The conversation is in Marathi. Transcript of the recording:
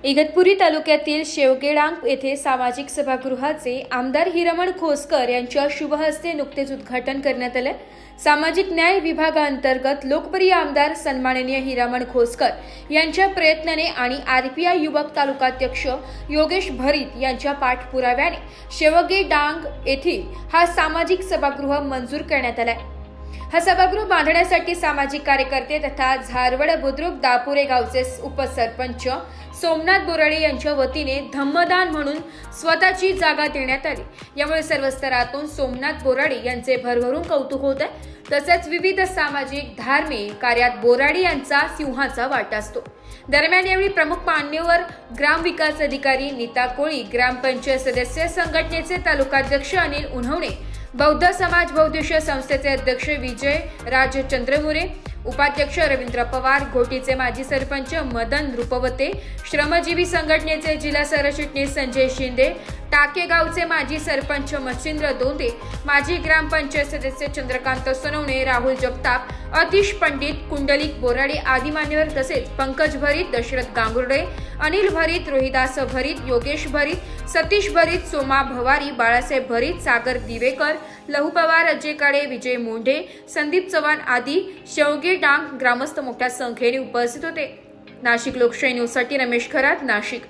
इगतपुरी तालुक्यातील शेवगेडांग येथे सामाजिक सभागृहाचे आमदार हिरामण खोसकर यांच्या शुभ हस्ते नुकतेच उद्घाटन करण्यात आले। सामाजिक न्याय विभागाअंतर्गत लोकप्रिय आमदार सन्माननीय हिरामण खोसकर यांच्या प्रयत्नाने आणि आरपीआय युवक तालुकाध्यक्ष योगेश भरीत यांच्या पाठपुराव्याने शेवगेडांग येथील हा सामाजिक सभागृह मंजूर करण्यात आला। हा सभागृह बांधण्यासाठी सामाजिक कार्यकर्ते तथा झारवड बुद्रुक दापुरे गावचे उपसरपंच सोमनाथ बोराडे यांच्या वतीने धम्मदान म्हणून स्वतःची जागा देण्यात आली। यामुळे सर्व स्तरातून सोमनाथ बोराडे यांचे भरभरून कौतुक होत आहे। तसेच विविध सामाजिक धार्मिक कार्यात बोराडे यांचा सिंहाचा वाटा असतो। दरम्यान यावेळी प्रमुख मान्यवर ग्राम विकास अधिकारी नीता कोळी, ग्रामपंचायत सदस्य संघटनेचे तालुकाध्यक्ष अनिल उन्हवणे, बौद्ध समाज बहुद्देशीय संस्थेचे अध्यक्ष विजय राज चंद्रमुरे, उपाध्यक्ष रवींद्र पवार, घोटीचे माजी सरपंच मदन रूपवते, श्रमजीवी संघटनेचे जिल्हा सरचिटणीस संजय शिंदे, टाकेगावचे माजी सरपंच मच्छिंद्र दोंदे, माजी ग्रामपंचायत सदस्य चंद्रकांत सोनवणे, राहुल जगताप, अतिश पंडित, कुंडलिक बोराडे आदी मान्यवर तसेच पंकज भरीत, दशरथ गांगुर्डे, अनिल भरीत, रोहिदास भरीत, योगेश भरीत, सतीश भरीत, सोमा भवारी, बाळासाहेब भरीत, सागर दिवेकर, लहू पवार, अजय काळे, विजय मोंढे, संदीप चव्हाण आदी शेवगेडांग ग्रामस्थ मोठ्या संख्येने उपस्थित होते। नाशिक लोकशाही न्यूजसाठी रमेश खरात, नाशिक।